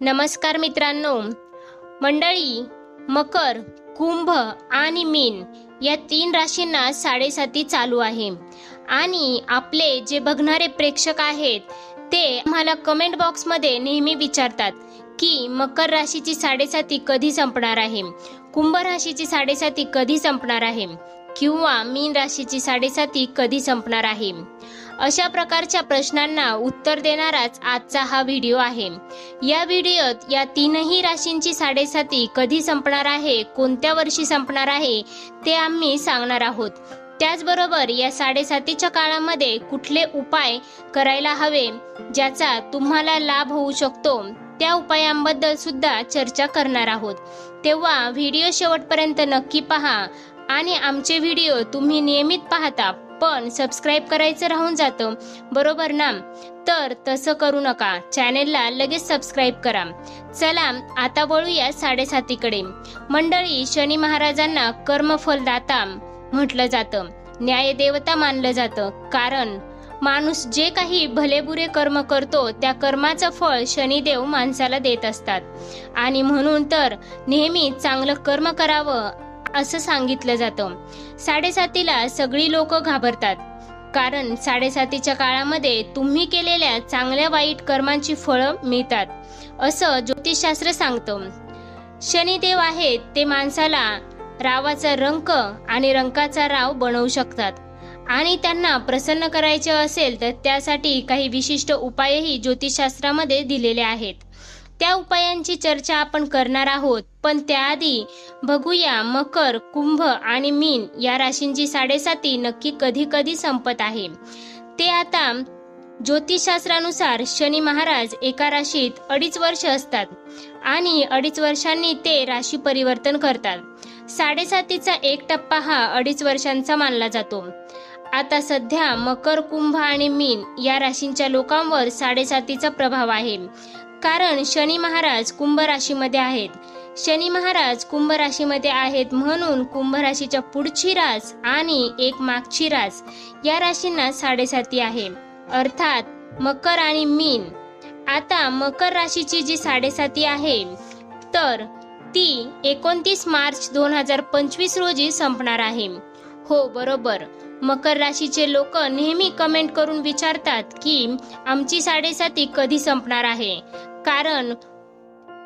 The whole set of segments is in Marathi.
नमस्कार मित्रांनो, मंडळी मकर, कुंभ आणि मीन या 3 राशींना साडेसाती चालू आहे आणि आपले जे बघणारे प्रेक्षक आहेत ते आम्हाला कमेंट बॉक्समध्ये नेहमी विचारतात की मकर राशीची साडेसाती कधी संपणार आहे, कुंभ राशीची साडेसाती कधी संपणार आहे किंवा मीन राशीची साडेसाती कधी संपणार आहे। अशा प्रकारच्या प्रश्नांना उत्तर देणाराच आजचा हा व्हिडिओ आहे। या व्हिडिओत या 3ही राशींची साडेसाती कधी संपणार आहे, कोणत्या वर्षी संपणार आहे ते आम्ही सांगणार आहोत। त्याचबरोबर या साडेसातीच्या काळामध्ये कुठले उपाय करायला हवे ज्याचा तुम्हाला लाभ होऊ शकतो त्या उपायांबद्दल सुद्धा चर्चा करणार आहोत। तेव्हा व्हिडिओ शेवटपर्यंत नक्की पहा आणि आमचे व्हिडिओ तुम्ही नियमित पाहता पण सबस्क्राइब करायचं राहून जातं, बरोबर ना? तर तसं करू नका, चॅनेलला लगेच सबस्क्राइब करा। चला आता वळूया साडेसातीकडे। मंडळी, शनी महाराजांना कर्मफलदाता म्हटलं जातं, न्यायदेवता मानलं जातं, कारण माणूस जे काही भलेबुरे कर्म करतो त्या कर्माचं फळ शनिदेव माणसाला देत असतात आणि म्हणून तर नेहमी चांगलं कर्म करावं असं सांगितलं जातं। साडेसातीला सगळी लोक घाबरतात कारण साडेसातीच्या काळामध्ये तुम्ही केलेल्या चांगल्या वाईट कर्मांची फळं मिळतात असं ज्योतिषशास्त्र सांगतं। शनिदेव आहेत ते माणसाला रावाचा रंक आणि रंकाचा राव बनवू शकतात आणि त्यांना प्रसन्न करायचे असेल तर त्यासाठी काही विशिष्ट उपायही ज्योतिषशास्त्रामध्ये दिलेले आहेत। त्या उपायांची चर्चा आपण करणार आहोत, पण त्याआधी बघूया मकर, कुंभ आणि मीन या राशींची साडेसाती नक्की कधी कधी संपत आहे ते। आता ज्योतिषशास्त्रानुसार शनी महाराज एका राशीत 2.5 वर्ष असतात आणि 2.5 वर्षांनी ते राशी परिवर्तन करतात। साडेसातीचा एक टप्पा हा 2.5 वर्षांचा मानला जातो। आता सध्या मकर, कुंभ आणि मीन या राशींच्या लोकांवर साडेसातीचा प्रभाव आहे कारण शनी महाराज कुंभ राशीमध्ये आहेत। शनी महाराज कुंभ राशीमध्ये आहेत म्हणून कुंभ राशीच्या पुढची रास आणि एक मागची रास या राशींना साडेसाती आहे, अर्थात मकर आणि मीन। आता मकर राशीची जी साडेसाती आहे तर ती 29 मार्च 2025 रोजी संपणार आहे। हो बरोबर, मकर राशीचे लोक नेहमी कमेंट करून विचारतात की आमची साडेसाती कधी संपणार आहे, कारण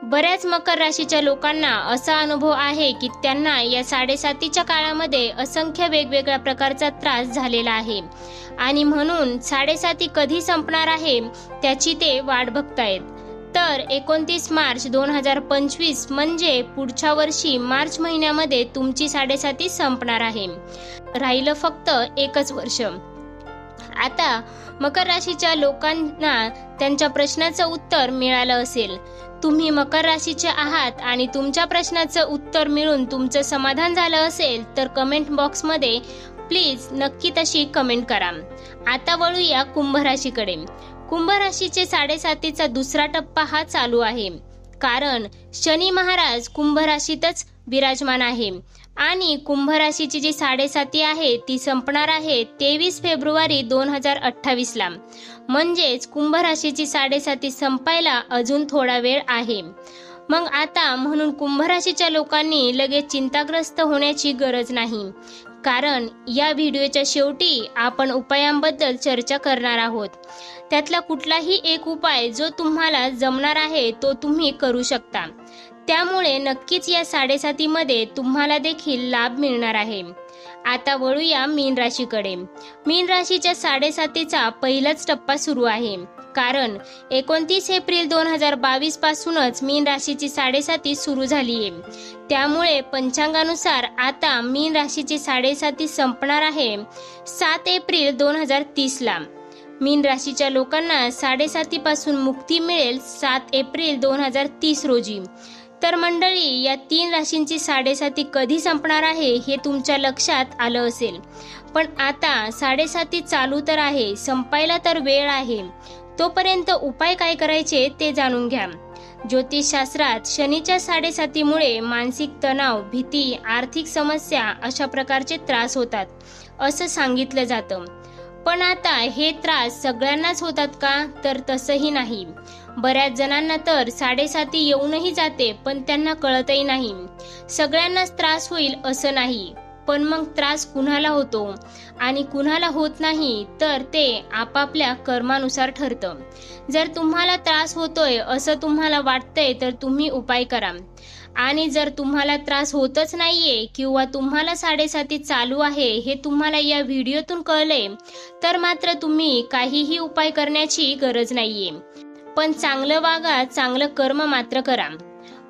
बऱ्याच मकर राशीच्या लोकांना असा अनुभव आहे की त्यांना या साडेसातीच्या काळामध्ये असंख्य वेगवेगळ्या प्रकारचा त्रास झालेला आहे आणि म्हणून साडेसाती कधी संपणार आहे त्याची ते वाट बघतायत। तर 29 मार्च 2025 म्हणजे पुढच्या वर्षी मार्च महिन्यामध्ये तुमची साडेसाती संपणार आहे। राहिलं फक्त 1 वर्ष। आता मकर राशीच्या लोकांना त्यांच्या प्रश्नाचं उत्तर मिळालं असेल। तुम्ही मकर राशीचे आहात आणि तुमच्या प्रश्नाचं उत्तर मिळून तुमचं समाधान झालं असेल तर कमेंट बॉक्समध्ये प्लीज नक्की तशी कमेंट करा। आता वळूया कुंभ राशीकडे। कुंभ राशीचे साडेसातीचा दुसरा टप्पा हा चालू आहे कारण शनी महाराज कुंभ राशीतच विराजमान आहे आणि कुंभ राशीची जी साडेसाती आहे ती संपणार आहे 23 फेब्रुवारी 2028 ला, म्हणजेच कुंभ राशीची साडेसाती संपायला अजून थोडा वेळ आहे। मग आता म्हणून कुंभ राशीच्या लोकांनी लगेच चिंताग्रस्त होण्याची गरज नाही कारण या व्हिडिओच्या शेवटी आपण उपायांबद्दल चर्चा करणार आहोत। त्यातला कुठलाही एक उपाय जो तुम्हाला जमणार आहे तो तुम्ही करू शकता, त्यामुळे नक्कीच या साडेसातीमध्ये तुम्हाला देखील लाभ मिळणार आहे। आता वळूया मीन राशीकडे। मीन राशीच्या साडेसातीचा पहिलाच टप्पा सुरू आहे कारण 29 एप्रिल 2022 पासूनच मीन राशीची साडेसाती सुरू झाली आहे। त्यामुळे पंचांगानुसार आता मीन राशीची साडेसाती संपणार आहे 7 एप्रिल 2030 ला। मीन राशीच्या लोकांना साडेसातीपासून मुक्ती मिळेल 7 एप्रिल 2030 रोजी। तर मंडळी, या 3 राशींची साडेसाती कधी संपणार आहे हे तुमच्या लक्षात आलं असेल, पण आता साडेसाती चालू तर आहे, संपायला तर वेळ आहे। तोपर्यंत उपाय काय करायचे ते जाणून घ्या। ज्योतिषशास्त्रात शनीच्या साडेसातीमुळे मानसिक तणाव, भीती, आर्थिक समस्या अशा प्रकारचे त्रास होतात असं सांगितलं जातं। पण आता हे त्रास सगळ्यांनाच होतात का? तर तसंही नाही। बऱ्याच जणांना तर 7:30 येऊनही जाते, पण त्यांना कळतही नाही. सगळ्यांनाच त्रास होईल असं नाही, पण मग त्रास कुणाला होतो आणि कुणाला होत नाही तर ते आपापल्या कर्मानुसार ठरतं. जर तुम्हाला त्रास होतोय असं तुम्हाला वाटतंय तर तुम्ही उपाय करा, आणि जर तुम्हाला त्रास होतच नाहीये किंवा तुम्हाला 7:30 चालू आहे हे तुम्हाला या व्हिडिओतून कळले, तर मात्र तुम्ही काहीही उपाय करण्याची गरज नाहीये. पण चांगलं वागा, चांगलं कर्म मात्र करा.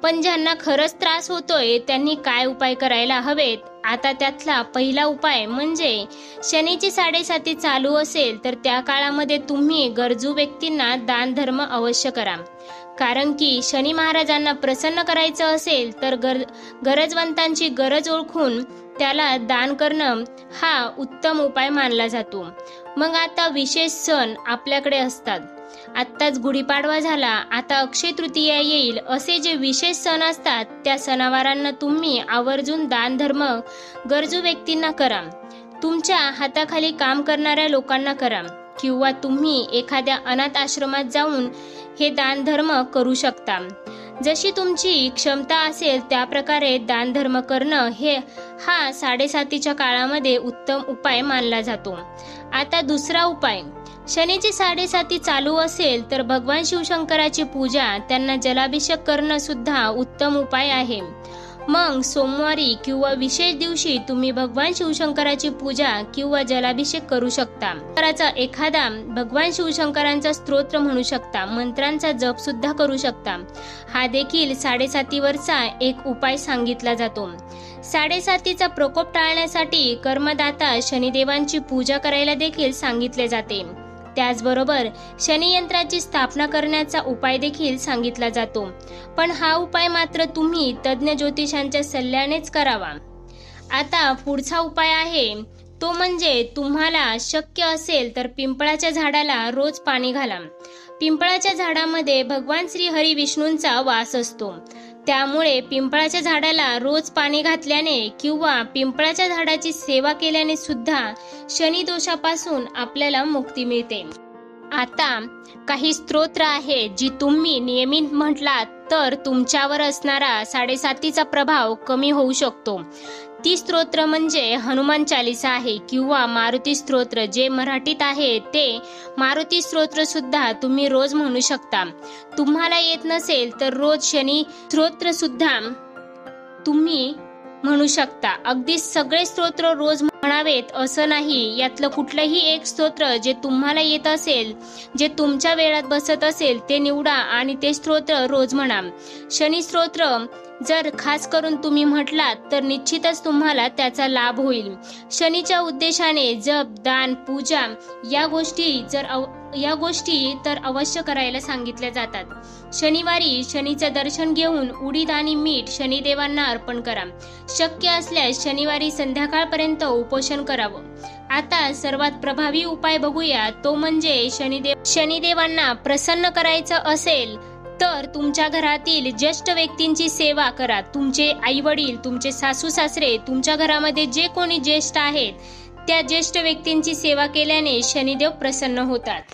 पण ज्यांना खरंच त्रास होतोय त्यांनी काय उपाय करायला हवेत? आता त्यातला पहिला उपाय म्हणजे शनीची 7:30 चालू असेल तर त्या काळामध्ये तुम्ही गरजू व्यक्तींना दान धर्म अवश्य करा. कारण की शनी महाराजांना प्रसन्न करायचं असेल तर गरजवंतांची गरज ओळखून त्याला दान करणं हा उत्तम उपाय मानला जातो. मग आता विशेष सण आपल्याकडे असतात. आत्ताच गुढीपाडवा झाला, आता अक्षय तृतीया येईल. असे जे विशेष सण असतात त्या सणावारांना तुम्ही आवर्जून दान धर्म गरजू व्यक्तींना करा. तुमच्या हाताखाली काम करणाऱ्या लोकांना करा, किंवा तुम्ही एखाद्या अनाथ आश्रमात जाऊन हे दान धर्म करू शकता. जशी तुमची क्षमता असेल त्या प्रकारे दान धर्म करणं हा 7:30च्या काळामध्ये उत्तम उपाय मानला जातो. आता दुसरा उपाय, शनीची 7:30 चालू असेल तर भगवान शिवशंकराची पूजा, त्यांना जलाभिषेक करणं सुद्धा उत्तम उपाय आहे. मग सोमवारी किंवा विशेष दिवशी तुम्ही भगवान शिवशंकराची पूजा किंवा जलाभिषेक करू शकता. एखादा भगवान शिवशंकरांचा स्तोत्र म्हणू शकता, मंत्रांचा जप सुद्धा करू शकता. हा देखील 7:30 वरचा एक उपाय सांगितला जातो. 7:30चा प्रकोप टाळण्यासाठी कर्मदाता शनिदेवांची पूजा करायला देखील सांगितले जाते. त्याचबरोबर शनियंत्राची स्थापना करण्याचा उपाय देखील सांगितला जातो. पण हा उपाय मात्र तुम्ही तज्ञ ज्योतिषांच्या सल्ल्यानेच करावा. आता पुढचा उपाय आहे तो म्हणजे तुम्हाला शक्य असेल तर पिंपळाच्या झाडाला रोज पाणी घाला. पिंपळाच्या झाडामध्ये भगवान श्री हरी विष्णूंचा वास असतो. त्यामुळे पिंपळाच्या झाडाला रोज पाणी घातल्याने किंवा पिंपळाच्या झाडाची सेवा केल्याने सुद्धा शनी दोषापासून आपल्याला मुक्ती मिळते. आता काही स्तोत्र आहेत जी तुम्ही नियमित म्हटलात तर तुमच्यावर असणारा 7:30चा प्रभाव कमी होऊ शकतो. ती स्तोत्र म्हणजे हनुमान चालीसा आहे किंवा मारुती स्तोत्र. जे मराठीत आहे ते मारुती स्तोत्र सुद्धा तुम्ही रोज म्हणू शकता. तुम्हाला येत नसेल तर रोज शनी स्तोत्र सुद्धा तुम्ही म्हणू शकता. अगदी सगळे स्तोत्र रोज म्हणावेत असं नाही. यातलं कुठलंही एक स्तोत्र जे तुम्हाला येत असेल, जे तुमच्या वेळात बसत असेल ते निवडा आणि ते स्तोत्र रोज म्हणा. शनी स्तोत्र जर खास करून तुम्ही म्हटलात तर निश्चितच तुम्हाला त्याचा लाभ होईल. शनीच्या उद्देशाने जप, दान, पूजा या गोष्टी तर अवश्य करायला सांगितल्या जातात. शनिवारी शनीचं दर्शन घेऊन उडीद आणि मीठ शनिदेवांना अर्पण करा. शक्य असल्यास शनिवारी संध्याकाळपर्यंत उपोषण करावं. आता सर्वात प्रभावी उपाय बघूया, तो म्हणजे शनिदेवांना प्रसन्न करायचं असेल तर तुमच्या घरातील ज्येष्ठ व्यक्तींची सेवा करा. तुमचे आई वडील, तुमचे सासू सासरे, तुमच्या घरामध्ये जे कोणी ज्येष्ठ आहेत त्या ज्येष्ठ व्यक्तींची सेवा केल्याने शनिदेव प्रसन्न होतात.